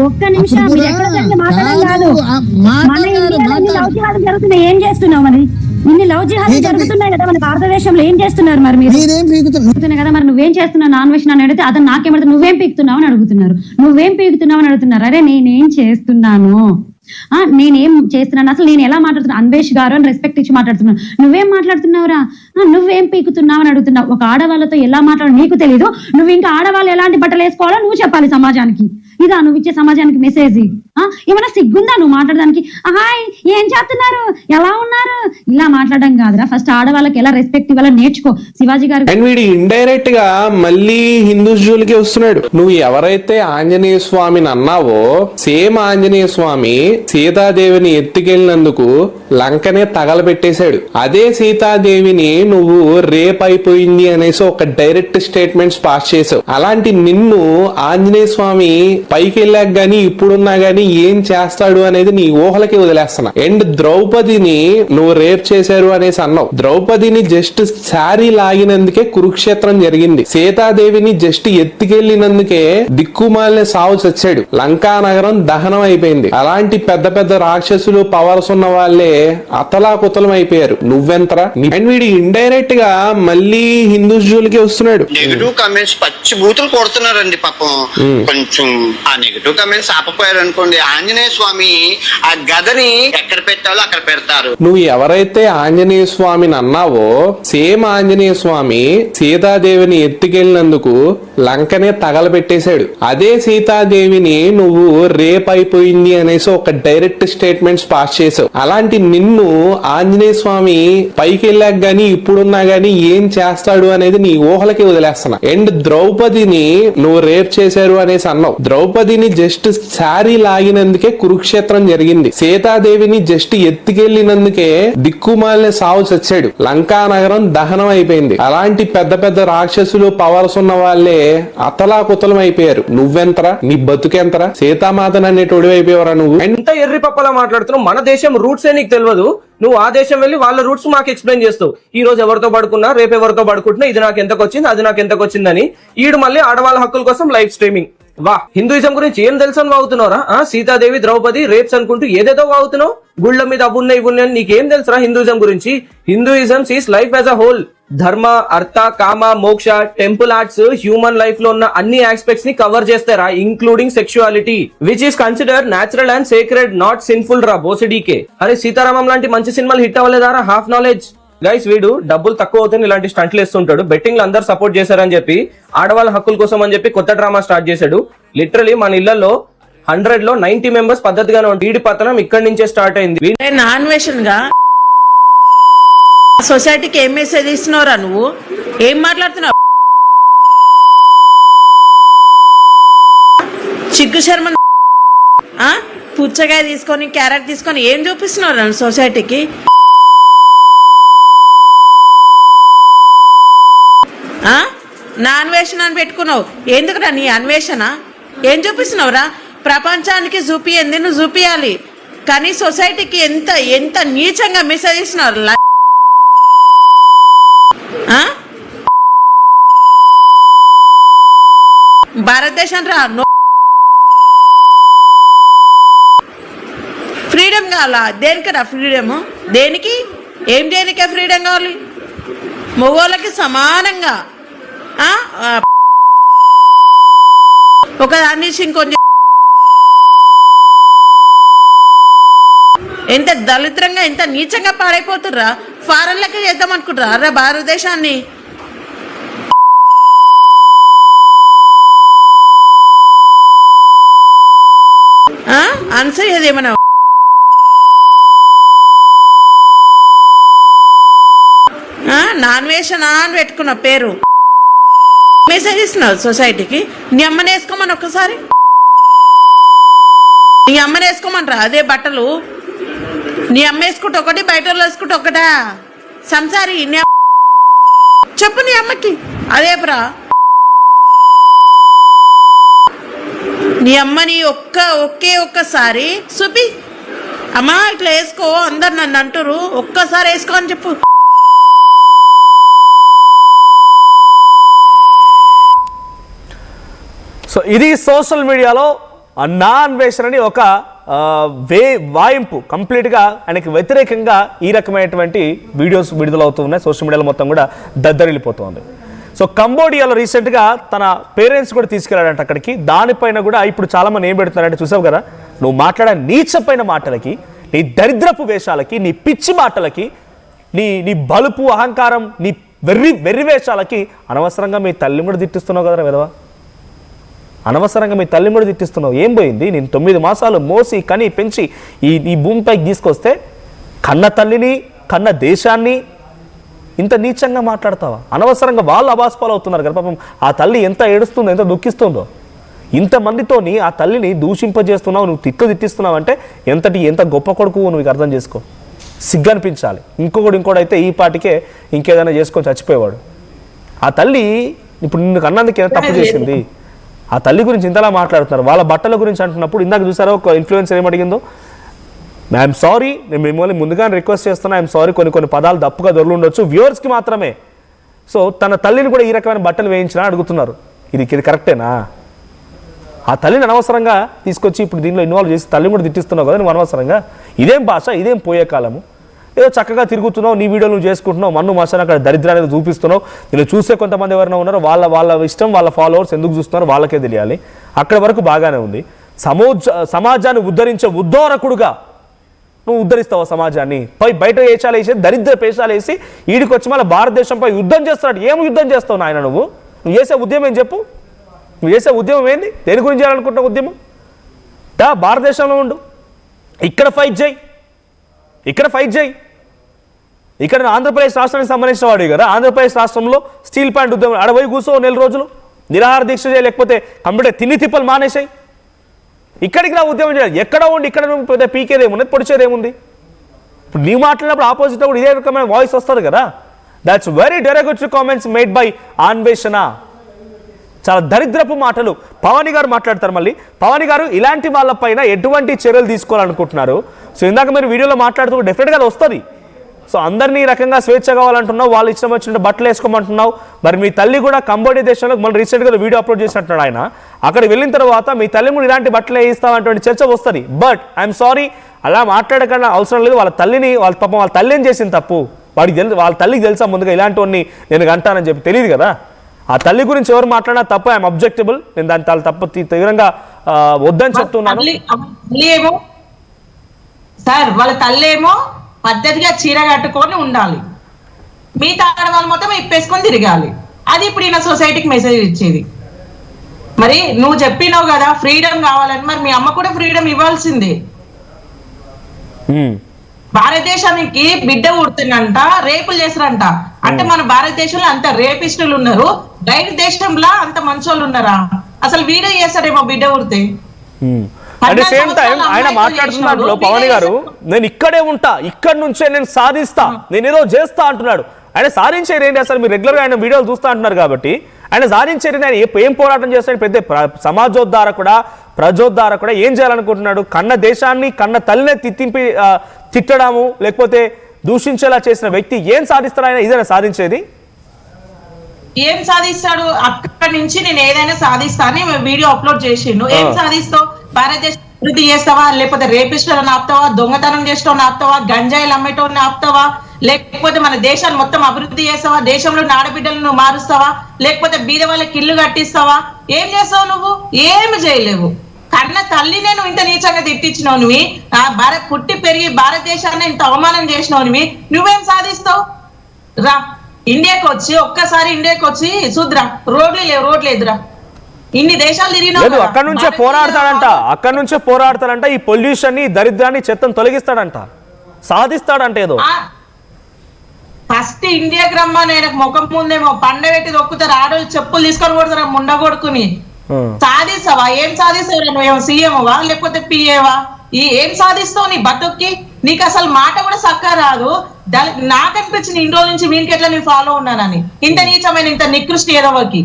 ఒక్క నిమిషం మీరు ఎక్కడ జరిగిన మాట్లాడడం కాదు. మన ఇండియాలో లవ్ జిహాద్ జరుగుతున్నాయి, ఏం చేస్తున్నావు? మరి ఇన్ని లవ్ జిహాద్ జరుగుతున్నాయి కదా మన భారతదేశంలో, ఏం చేస్తున్నారు మరి మీరు? కదా మరి నువ్వేం చేస్తున్నావు? నాన్ వెజ్ అని అడిగితే అతను నాకేమడితే నువ్వేం పీకుతున్నావు అని అడుగుతున్నారు. నువ్వేం పీకుతున్నావు అని అడుగుతున్నారు. అరే నేనేం చేస్తున్నాను, నేనేం చేస్తున్నాను, అసలు నేను ఎలా మాట్లాడుతున్నా? అన్వేష్ గారు అని రెస్పెక్ట్ ఇచ్చి మాట్లాడుతున్నాను. నువ్వేం మాట్లాడుతున్నావురా? నువ్వేం పీకుతున్నావు అని అడుగుతున్నావు. ఒక ఆడవాళ్ళతో ఎలా మాట్లాడు నీకు తెలీదు. నువ్వు ఇంకా ఆడవాళ్ళు ఎలాంటి బట్టలు వేసుకోవాలో నువ్వు చెప్పాలి సమాజానికి. ఇదా నువ్వు ఇచ్చే సమాజానికి మెసేజ్? ఏమైనా సిగ్గుందా నువ్వు మాట్లాడడానికి? హాయ్ ఏం చేస్తున్నారు, ఎలా ఉన్నారు, ఇలా మాట్లాడడం కాదురా. ఫస్ట్ ఆడవాళ్ళకి ఎలా రెస్పెక్ట్ ఇవ్వాలో నేర్చుకో. శివాజీ గారు ఇండైరెక్ట్ గా మళ్ళీ హిందూస్ జోలికి వస్తున్నాడు. నువ్వు ఎవరైతే ఆంజనేయ స్వామిని అన్నావో సేమ్ ఆంజనేయ స్వామి సీతాదేవిని ఎత్తుకెళ్ళినందుకు లంకనే తగలబెట్టేశాడు. అదే సీతాదేవిని నువ్వు రేప్ అయిపోయింది అనేసి ఒక డైరెక్ట్ స్టేట్మెంట్స్ పాస్ చేసావు. అలాంటి నిన్ను ఆంజనేయ స్వామి పైకి వెళ్ళాక గానీ ఇప్పుడున్నా గానీ ఏం చేస్తాడు అనేది నీ ఊహలకి వదిలేస్తున్నా. అండ్ ద్రౌపదిని నువ్వు రేప్ చేశారు అనేసి అన్నావు. ద్రౌపదిని జస్ట్ శారీ లాగినందుకే కురుక్షేత్రం జరిగింది. సీతాదేవిని జస్ట్ ఎత్తుకెళ్లినందుకే దిక్కుమాలిన సావు చచ్చాడు. లంకా నగరం దహనం అయిపోయింది. అలాంటి పెద్ద పెద్ద రాక్షసులు పవర్స్ ఉన్న వాళ్ళే అతలాకుతలం అయిపోయారు. నువ్వెంతరా? అండ్ వీడి ఇండైరెక్ట్ గా మళ్ళీ హిందూస్ జోలికి వస్తున్నాడు. నెగిటివ్ కామెంట్స్ పచ్చి బూతులు కొడుతున్నారండి పాపం. కొంచెం ఆ నెగిటివ్ కామెంట్స్ ఆపపోయారు అనుకోండి, ఆంజనేయ స్వామి ఆ గదని ఎక్కడ పెట్టాలో అక్కడ పెడతారు. నువ్వు ఎవరైతే ఆంజనేయ స్వామిని అన్నావో సేమ్ ఆంజనేయ స్వామి సీతాదేవిని ఎత్తుకెళ్ళినందుకు లంకనే తగలబెట్టేశాడు. అదే సీతాదేవిని నువ్వు రేప్ అయిపోయింది అనేసి ఒక డైరెక్ట్ స్టేట్మెంట్స్ పాస్ చేసావు. అలాంటి నిన్ను ఆంజనేయ స్వామి పైకి వెళ్ళాక గానీ ఇప్పుడున్నా గానీ ఏం చేస్తాడు అనేది నీ ఊహలకి వదిలేస్తున్నా. అండ్ ద్రౌపదిని నువ్వు రేప్ చేశారు అనేసి అన్నావు. ద్రౌపదిని జస్ట్ శారీ లాగినందుకే కురుక్షేత్రం జరిగింది. సీతాదేవిని జస్ట్ ఎత్తుకెళ్లినందుకే దిక్కుమాలిన సావు చచ్చాడు. లంకా నగరం దహనం అయిపోయింది. అలాంటి పెద్ద పెద్ద రాక్షసులు పవర్స్ ఉన్న వాళ్ళే అతలాకుతలం అయిపోయారు. నువ్వెంతరా? నీ బతుకెంతరా? సీతామాతను అనేటోడి అయిపోయావరా నువ్వు? ఎంత ఎర్రి పప్పలా మాట్లాడుతున్నావు? మన దేశం రూట్స్ ఏ నీకు తెలియదు. నువ్వు ఆ దేశం వెళ్ళి వాళ్ళ రూట్స్ మాకు ఎక్స్ప్లెయిన్ చేస్తావు. ఈ రోజు ఎవరితో పడుకున్నా, రేపు ఎవరితో పడుకుంటున్నా, ఇది నాకు ఎంతకు వచ్చింది, అది నాకు ఎంతకు వచ్చిందని. ఈడు మళ్ళీ ఆడవాళ్ళ హక్కుల కోసం లైవ్ స్ట్రీమింగ్. వా, హిందూయిజం గురించి ఏం తెలుసు అని వాగుతున్నారా? సీతాదేవి ద్రౌపది రేప్స్ అనుకుంటూ ఏదేదో వాగుతున్నావు. గుళ్ళ మీద అవ్వున్నాయి ఇవ్వున్నాయి, నీకేం తెలుసురా హిందూయిజం గురించి? Hinduism sees life as a whole. ధర్మ, అర్థ, కామ, మోక్ష, టెంపుల్ ఆర్ట్స్ హ్యూమన్ లైఫ్ లో ఉన్న అన్ని ఆస్పెక్ట్స్ ని కవర్ చేస్తారా, including sexuality, which is considered natural and sacred, not sinful రా బోసిడీకే. అరే సీతారామం లాంటి మంచి సినిమాలు హిట్ అవ్వలేదారా? Half knowledge guys. వీడు డబ్బులు తక్కువ అవుతుంది ఇలాంటి స్టంట్లు వేస్తుంటాడు. బెట్టింగ్ లో అందరు సపోర్ట్ చేశారని చెప్పి ఆడవాళ్ళ హక్కుల కోసం అని చెప్పి కొత్త డ్రామా స్టార్ట్ చేశాడు. లిటరలీ మన ఇళ్లలో 100 లో 90 మెంబర్స్ పద్ధతిగానే ఉంటుంది. వీడి పతనం ఇక్కడి నుంచే స్టార్ట్ అయింది. నాన్ వేషన్ గా సొసైటీకి ఏం మెసేజ్ ఇస్తున్నావురా? నువ్వు ఏం మాట్లాడుతున్నావు? చిక్కు శర్మ పుచ్చకాయ తీసుకొని క్యారెట్ తీసుకొని ఏం చూపిస్తున్నావు సొసైటీకి? నా అన్వేషణ అని పెట్టుకున్నావు. ఎందుకురా నీ అన్వేషణ? ఏం చూపిస్తున్నావురా? ప్రపంచానికి చూపియంది నువ్వు చూపియాలి, కానీ సొసైటీకి ఎంత ఎంత నీచంగా మెసేజ్ ఇస్తున్నారు. భారతదేశం రా, ఫ్రీడమ్ కావాలా? దేనికరా ఫ్రీడమ్? దేనికి? ఏం దేనికే ఫ్రీడమ్ కావాలి? మగవాళ్ళకి సమానంగా ఒక దాన్ని ఇంకొంచెం ఎంత దళిద్రంగా ఎంత నీచంగా పాడైపోతుర్రా. ఫారెన్ లెక్క చేద్దాం అనుకుంటారా భారతదేశాన్ని? అనసూయది ఏమన్నా నాన్ వేషన్ అని పెట్టుకున్న పేరు మెసేజ్ ఇస్తున్నావు సొసైటీకి. నీ అమ్మని వేసుకోమని ఒక్కసారి, నీ అమ్మని వేసుకోమనరా అదే బట్టలు. నీ అమ్మ వేసుకుంటే ఒకటి, బయట వాళ్ళు వేసుకుంటే ఒకటా? సంసారి చెప్పు నీ అమ్మకి అదే బ్రా. నీ అమ్మని ఒక్కసారి చూపి, అమ్మా ఇట్లా వేసుకో, అందరు నన్ను అంటారు, ఒక్కసారి వేసుకో అని చెప్పు. సో ఇది సోషల్ మీడియాలో నా అన్వేషణ అని ఒక వాయింపు కంప్లీట్గా ఆయనకి వ్యతిరేకంగా ఈ రకమైనటువంటి వీడియోస్ విడుదలవుతూ ఉన్నాయి. సోషల్ మీడియాలో మొత్తం కూడా దద్దరిల్లిపోతుంది. సో కంబోడియాలో రీసెంట్గా తన పేరెంట్స్ కూడా తీసుకెళ్ళాడంట అక్కడికి. దానిపైన కూడా ఇప్పుడు చాలామంది ఏం పెడుతున్నారంటే చూసావు కదా, నువ్వు మాట్లాడే నీచపైన మాటలకి, నీ దరిద్రపు వేషాలకి, నీ పిచ్చి మాటలకి, నీ బలుపు అహంకారం, నీ వెర్రి వేషాలకి అనవసరంగా మీ తల్లిని కూడా తిట్టిస్తున్నావు కదరా విధవా. అనవసరంగా మీ తల్లిని కూడా తిట్టిస్తున్నావు. ఏం పోయింది? నేను 9 మాసాలు మోసి కని పెంచి ఈ భూమిపైకి తీసుకొస్తే కన్న తల్లిని, కన్న దేశాన్ని ఇంత నీచంగా మాట్లాడతావా? అనవసరంగా వాళ్ళు అబాస్పాలు అవుతున్నారు కదా పాపం. ఆ తల్లి ఎంత ఏడుస్తుందో, ఎంత దుఃఖిస్తుందో. ఇంతమందితోని ఆ తల్లిని దూషింపజేస్తున్నావు, నువ్వు తిట్టిస్తున్నావు అంటే ఎంత గొప్ప కొడుకు నువ్వు అర్థం చేసుకో. సిగ్గనిపించాలి. ఇంకోడైతే ఈ పాటికే ఇంకేదైనా చేసుకొని చచ్చిపోయేవాడు. ఆ తల్లి ఇప్పుడు నిన్ను కన్నందుకు ఎంత తప్పు చేసింది? ఆ తల్లి గురించి ఇంతలా మాట్లాడుతున్నారు. వాళ్ళ బట్టల గురించి అంటున్నప్పుడు ఇందాక చూసారా ఒక ఇన్ఫ్లుయెన్సర్ ఏమడిగిందో, ఐఎమ్ సారీ, నేను మిమ్మల్ని ముందుగానే రిక్వెస్ట్ చేస్తున్నా, ఐఎమ్ సారీ, కొన్ని పదాలు తప్పుగా దొరలు ఉండొచ్చు, వ్యూవర్స్కి మాత్రమే. సో తన తల్లిని కూడా ఈ రకమైన బట్టలు వేయించినా అడుగుతున్నారు. ఇది కరెక్టేనా? ఆ తల్లిని అనవసరంగా తీసుకొచ్చి ఇప్పుడు దీనిలో ఇన్వాల్వ్ చేసి తల్లిని కూడా తిట్టిస్తున్నావు కదా నువ్వు అనవసరంగా. ఇదేం భాష, ఇదేం పోయే కాలము? ఏదో చక్కగా తిరుగుతున్నావు, నీ వీడియోలు నువ్వు చేసుకుంటున్నావు, మన్ను మసాను అక్కడ దరిద్రాన్ని చూపిస్తున్నావు. నేను చూసే కొంతమంది ఎవరైనా ఉన్నారో వాళ్ళ ఇష్టం, వాళ్ళ ఫాలోవర్స్ ఎందుకు చూస్తున్నారో వాళ్ళకే తెలియాలి. అక్కడి వరకు బాగానే ఉంది. సమాజాన్ని ఉద్ధరించే ఉద్ధోరకుడుగా నువ్వు ఉద్ధరిస్తావు సమాజాన్ని. బయట వేషాలు వేసి, దరిద్ర పేషాలు వేసి ఈడికి వచ్చి మళ్ళీ భారతదేశంపై యుద్ధం చేస్తున్నాడు. ఏం యుద్ధం చేస్తావు నాయన? నువ్వు చేసే ఉద్యమం ఏం చెప్పు? నువ్వు చేసే ఉద్యమం ఏంది? దేని గురించి చేయాలనుకుంటున్నావు ఉద్యమం? భారతదేశంలో ఉండు, ఇక్కడ ఫైట్ చేయి. ఇక్కడ ఆంధ్రప్రదేశ్ రాష్ట్రానికి సంబంధించిన వాడు కదా. ఆంధ్రప్రదేశ్ రాష్ట్రంలో స్టీల్ ప్లాంట్ ఉద్యమం అడవై కూర్చో 4 రోజులు నిరాహార దీక్ష చేయాలి, లేకపోతే కంప్యూటర్ తిన్ని తిప్పలు మానేసాయి. ఇక్కడికి రా ఉద్యమం చేయాలి. ఎక్కడ ఉండి ఇక్కడ పెద్ద పీకేదేముంది, పొడిచేదేముంది? ఇప్పుడు నీవు మాట్లాడినప్పుడు ఆపోజిట్ కూడా ఇదే రకమైన వాయిస్ వస్తుంది కదా. That's very derogatory comments made by Anveshana. చాలా దరిద్రపు మాటలు పవన్ గారు మాట్లాడతారు. మళ్ళీ పవన్ గారు ఇలాంటి వాళ్ళపైన ఎటువంటి చర్యలు తీసుకోవాలనుకుంటున్నారు? సో ఇందాక మీరు వీడియోలో మాట్లాడుతూ డెఫినెట్గా అది వస్తుంది. సో అందరినీ ఈ రకంగా స్వేచ్ఛ కావాలంటున్నావు, వాళ్ళు ఇష్టం వచ్చినట్టు బట్టలు వేసుకోమంటున్నావు. మరి మీ తల్లి కూడా కంబోడియా దేశంలో మనం రీసెంట్గా వీడియో అప్లోడ్ చేసినట్టున్నాడు ఆయన. అక్కడికి వెళ్ళిన తర్వాత మీ తల్లి కూడా ఇలాంటి బట్టలు వేయిస్తామనేటువంటి చర్చ వస్తుంది. బట్ ఐఎమ్ సారీ, అలా మాట్లాడకుండా అవసరం లేదు. వాళ్ళ తల్లి ఏం చేసింది తప్పు? వాళ్ళ తల్లికి తెలుసా ముందుగా ఇలాంటివన్నీ నేను అంటానని చెప్పి? తెలియదు కదా. ఆ తల్లి గురించి ఎవరు మాట్లాడినా తప్పు. ఐఎమ్ అబ్జెక్టబుల్. నేను దాని తప్పు తీవ్రంగా వద్దని చెప్తున్నాను. సార్ వాళ్ళ తల్లి ఏమో పద్ధతిగా చీర కట్టుకొని ఉండాలి, మిగతా ఆడవాళ్ళు మొత్తం ఇప్పేసుకొని తిరగాలి. అది ఇప్పుడు ఈయన సొసైటీకి మెసేజ్ ఇచ్చేది. మరి నువ్వు చెప్పినావు కదా ఫ్రీడమ్ కావాలని, మరి మీ అమ్మ కూడా ఫ్రీడమ్ ఇవ్వాల్సిందే. భారతదేశానికి బిడ్డ పుడుతుందంట, రేపులు చేస్తారంట. అంటే మన భారతదేశంలో అంత రేపిస్టులు ఉన్నారు, బయట దేశంలో అంత మంచోళ్ళు ఉన్నారా? అసలు వీడియో చేస్తారేమో బిడ్డ పుడితే. అట్ ది సేమ్ టైం ఆయన మాట్లాడుతున్నట్లు పవన్ గారు నేను ఇక్కడే ఉంటా, ఇక్కడ నుంచే నేను సాధిస్తా, నేను ఏదో చేస్తా అంటున్నాడు. ఆయన సాధించేది ఏంటి అసలు? మీరు రెగ్యులర్గా ఆయన వీడియోలు చూస్తా అంటున్నారు కాబట్టి ఆయన సాధించేది ఆయన ఏం పోరాటం చేస్తాడు? పెద్ద సమాజోద్ధారకుడా, ప్రజోద్ధారకుడా? ఏం చేయాలనుకుంటున్నాడు? కన్న దేశాన్ని, కన్న తల్లినే తిట్టడము లేకపోతే దూషించేలా చేసిన వ్యక్తి ఏం సాధిస్తాడు? ఆయన ఇదేనా సాధించేది? ఏం సాధిస్తాడు? అక్కడి నుంచి నేను ఏదైనా సాధిస్తా అని వీడియో అప్లోడ్ చేసిండు. ఏం సాధిస్తావు? భారతదేశం అభివృద్ధి చేస్తావా? లేకపోతే రేపిస్టులను ఆపుతావా? దొంగతనం చేసేటోని ఆపుతావా? గంజాయిలు అమ్మేటోని ఆపుతావా? లేకపోతే మన దేశాన్ని మొత్తం అభివృద్ధి చేస్తావా? దేశంలో ఆడబిడ్డలను మారుస్తావా? లేకపోతే బీద వాళ్ళకి ఇల్లు కట్టిస్తావా? ఏం చేస్తావు నువ్వు? ఏమి చేయలేవు. కన్న తల్లినే నువ్వు ఇంత నీచంగా తిట్టించినావు. నువ్వు పుట్టి పెరిగి భారతదేశాన్ని ఇంత అవమానం చేసినావు. నువ్వేం సాధిస్తావు? రా ఇండియాకి వచ్చి ఒక్కసారి ఇండియాకి వచ్చి చూద్దురా, రోడ్లు లేదురా. ఇన్ని దేశాలు తిరిగినావు. అక్కడ నుంచే పోరాడతాడంట. ఈ పొల్యూషన్ ని, దరిద్రాన్ని, చెత్తను తొలగిస్తాడంట, సాధిస్తాడంట. ఏదో ఫస్ట్ ఇండియాకి రమ్మని ఆయనకు ముఖం ముందేమో పండబెట్టి దొక్కుతారు, ఆడోళ్ళు చెప్పులు తీసుకొని కొడతారా ముండ కొడుకుని. సాధిస్తావా? ఏం సాధిస్తావు? నువ్వేమో సీఎంవా లేకపోతే పిఏవా? ఏం సాధిస్తావు నీ బతుక్కి? నీకు అసలు మాట కూడా చక్కగా రాదు. నాకు అనిపించింది ఇన్ని రోజుల నుంచి వీనికి ఎట్లా నేను ఫాలో ఉన్నానని. ఇంత నీచమైన, ఇంత నికృష్టి ఏదోకి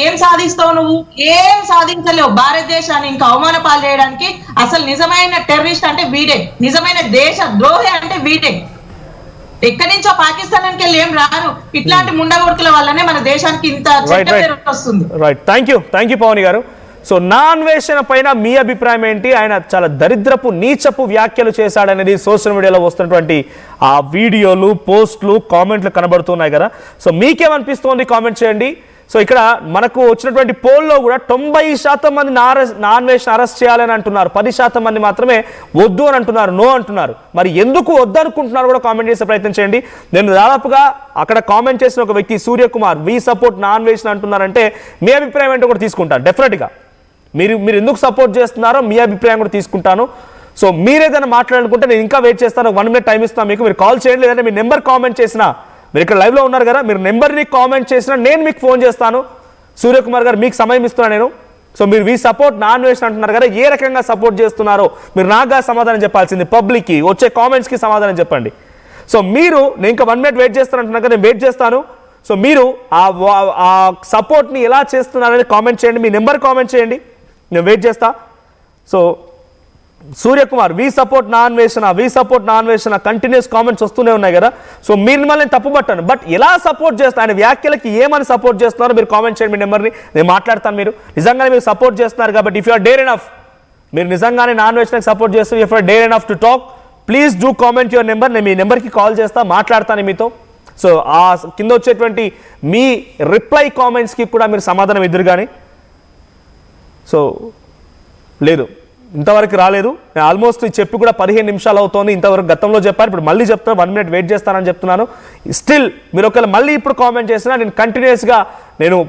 ఏం సాధిస్తావు నువ్వు? ఏం సాధించలేవు. భారతదేశాన్ని ఇంకా అవమాన పాలు చేయడానికి అసలు నిజమైన టెర్రరిస్ట్ అంటే వీడే, నిజమైన దేశ ద్రోహి అంటే వీడే. ఎక్కడి నుంచో పాకిస్తాన్ వెళ్ళి ఏం రారు. ఇట్లాంటి ముండగొడుకుల వల్లనే మన దేశానికి ఇంత చెడ్డ పేరు వస్తుంది. రైట్, థ్యాంక్ యూ పవన్ గారు. సో నా అన్వేషణ పైన మీ అభిప్రాయం ఏంటి? ఆయన చాలా దరిద్రపు నీచపు వ్యాఖ్యలు చేశాడనేది సోషల్ మీడియాలో వస్తున్నటువంటి ఆ వీడియోలు, పోస్టులు, కామెంట్లు కనబడుతున్నాయి కదా. సో మీకేమనిపిస్తోంది కామెంట్ చేయండి. సో ఇక్కడ మనకు వచ్చినటువంటి పోల్లో కూడా 90% మంది నా అన్వేషణ అరెస్ట్ చేయాలని అంటున్నారు, 10% మంది మాత్రమే వద్దు అని అంటున్నారు, నో అంటున్నారు. మరి ఎందుకు వద్దు అనుకుంటున్నారు కూడా కామెంట్ చేసే ప్రయత్నం చేయండి. నేను దాదాపుగా అక్కడ కామెంట్ చేసిన ఒక వ్యక్తి సూర్యకుమార్, వి సపోర్ట్ నా అన్వేషణ అంటున్నారంటే మీ అభిప్రాయం ఏంటో కూడా తీసుకుంటాను డెఫినెట్గా. మీరు ఎందుకు సపోర్ట్ చేస్తున్నారో మీ అభిప్రాయం కూడా తీసుకుంటాను. సో మీరేదైనా మాట్లాడాలనుకుంటే నేను ఇంకా వెయిట్ చేస్తాను, 1 minute టైం ఇస్తాను మీకు. మీరు కాల్ చేయండి, లేదంటే మీ నెంబర్ కామెంట్ చేసినా, మీరు ఇక్కడ లైవ్లో ఉన్నారు కదా, మీరు నెంబర్ని కామెంట్ చేసినా నేను మీకు ఫోన్ చేస్తాను. సూర్యకుమార్ గారు మీకు సమయం ఇస్తున్నాను నేను. సో మీరు వి సపోర్ట్ నా అన్వేషణ అంటున్నారు కదా, ఏ రకంగా సపోర్ట్ చేస్తున్నారో మీరు నాగా సమాధానం చెప్పాల్సింది. పబ్లిక్కి వచ్చే కామెంట్స్కి సమాధానం చెప్పండి. సో నేను ఇంకా 1 minute వెయిట్ చేస్తాను అంటున్నారు కదా, నేను వెయిట్ చేస్తాను. సో మీరు ఆ సపోర్ట్ని ఎలా చేస్తున్నారని కామెంట్ చేయండి, మీ నెంబర్ కామెంట్ చేయండి, నేను వెయిట్ చేస్తా. సో సూర్యకుమార్, వి సపోర్ట్ నా అన్వేషణ కంటిన్యూస్ కామెంట్స్ వస్తూనే ఉన్నాయి కదా. సో మీరు మళ్ళీ తప్పు పట్టాను, బట్ ఎలా సపోర్ట్ చేస్తాను, ఆయన వ్యాఖ్యలకి ఏమని సపోర్ట్ చేస్తున్నారో మీరు కామెంట్ చేయండి, మీ నెంబర్ని నేను మాట్లాడతాను. మీరు నిజంగానే మీరు సపోర్ట్ చేస్తున్నారు కాబట్టి, if you or dare enough, మీరు నిజంగానే నా అన్వేషణకి సపోర్ట్ చేస్తారు, if you or dare enough to talk, please do comment your number. నేను మీ నెంబర్కి కాల్ చేస్తా, మాట్లాడతాను మీతో. సో ఆ కింద వచ్చేటువంటి మీ రిప్లై కామెంట్స్కి కూడా మీరు సమాధానం ఎదురు కానీ. సో లేదు, ఇంతవరకు రాలేదు. నేను ఆల్మోస్ట్ చెప్పి కూడా 15 నిమిషాలు అవుతోంది. ఇంతవరకు గతంలో చెప్పారు, ఇప్పుడు మళ్ళీ చెప్తాను, 1 minute వెయిట్ చేస్తానని చెప్తున్నాను. స్టిల్ మీరు ఒకవేళ మళ్ళీ ఇప్పుడు కామెంట్ చేసినా నేను కంటిన్యూస్గా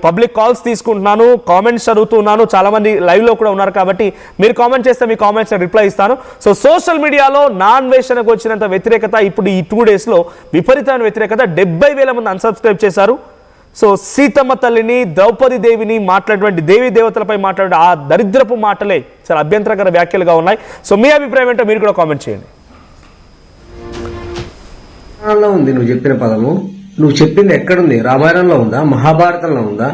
పబ్లిక్ కాల్స్ తీసుకుంటున్నాను, కామెంట్స్ చదువుతున్నాను. చాలామంది లైవ్లో కూడా ఉన్నారు కాబట్టి మీరు కామెంట్ చేస్తే మీ కామెంట్స్ రిప్లై ఇస్తాను. సో సోషల్ మీడియాలో నా అన్వేషణకు వచ్చినంత వ్యతిరేకత ఇప్పుడు ఈ 2 daysలో విపరీతమైన వ్యతిరేకత. 70,000 మంది అన్సబ్స్క్రైబ్ చేశారు. సో సీతమ్మ తల్లిని, ద్రౌపది దేవిని మాట్లాడేటువంటి దేవీ దేవతలపై మాట్లాడే ఆ దరిద్రపు మాటలే చాలా అభ్యంతరకర వ్యాఖ్యలుగా ఉన్నాయి. సో మీ అభిప్రాయం ఏంటో మీరు కూడా కామెంట్ చేయండి. ఉంది నువ్వు చెప్పిన పదము, నువ్వు చెప్పింది ఎక్కడుంది? రామాయణంలో ఉందా, మహాభారతంలో ఉందా?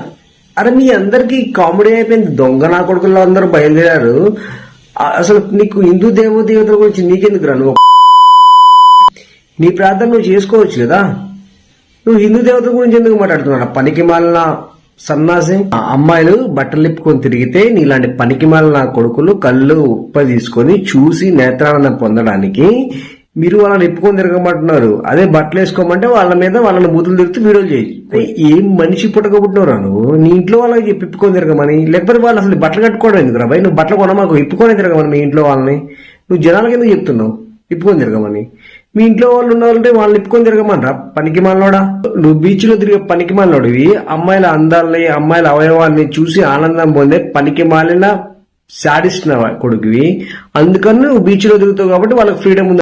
అరే మీ అందరికి కామెడీ అయిపోయింది. దొంగ నా కొడుకుల్లో అందరూ బయలుదేరారు. అసలు నీకు హిందూ దేవతల గురించి నీకెందుకు రా? నువ్వు నీ ప్రార్థన నువ్వు చేసుకోవచ్చు కదా. నువ్వు హిందూ దేవతల గురించి ఎందుకు మాట్లాడుతున్నావు? పనికి మాలిన సన్నాసి. అమ్మాయిలు బట్టలు లిప్పుకొని తిరిగితే నీలాంటి పనికి మాలిన కొడుకులు కళ్ళు ఉప్ప తీసుకొని చూసి నేత్రానందం పొందడానికి మీరు వాళ్ళని ఇప్పుకొని తిరగమంటున్నారు. అదే బట్టలు వేసుకోమంటే వాళ్ళని బూతులు తిరుగుతూ వీడియోలు చేయి. ఏం మనిషి పుట్టకబుట్టినవరా నువ్వు? నీ ఇంట్లో వాళ్ళకి చెప్పి ఇప్పుకొని తిరగమని, లేకపోతే వాళ్ళు అసలు బట్టలు కట్టుకోవడం ఎందుకు రా భయ్? నువ్వు బట్టలు కొన మాకు ఇప్పుకొని తిరగమని మీ ఇంట్లో వాళ్ళని. నువ్వు జనాలకి ఎందుకు చెప్తున్నావు ఇప్పుకొని తిరగమని? మీ ఇంట్లో వాళ్ళు ఉన్న వాళ్ళంటే వాళ్ళని ఇప్పుకొని తిరగమనరా పనికి మాలినోడా? నువ్వు బీచ్ లో తిరిగే పనికి మాలినోడివి. అమ్మాయిల అందాలని, అమ్మాయిల అవయవాన్ని చూసి ఆనందం పొందే పనికి మాలిన శాడిస్ట్ కొడుకువి. అందుకని నువ్వు బీచ్ లో తిరుగుతావు కాబట్టి వాళ్ళకి ఫ్రీడమ్ ఉంది.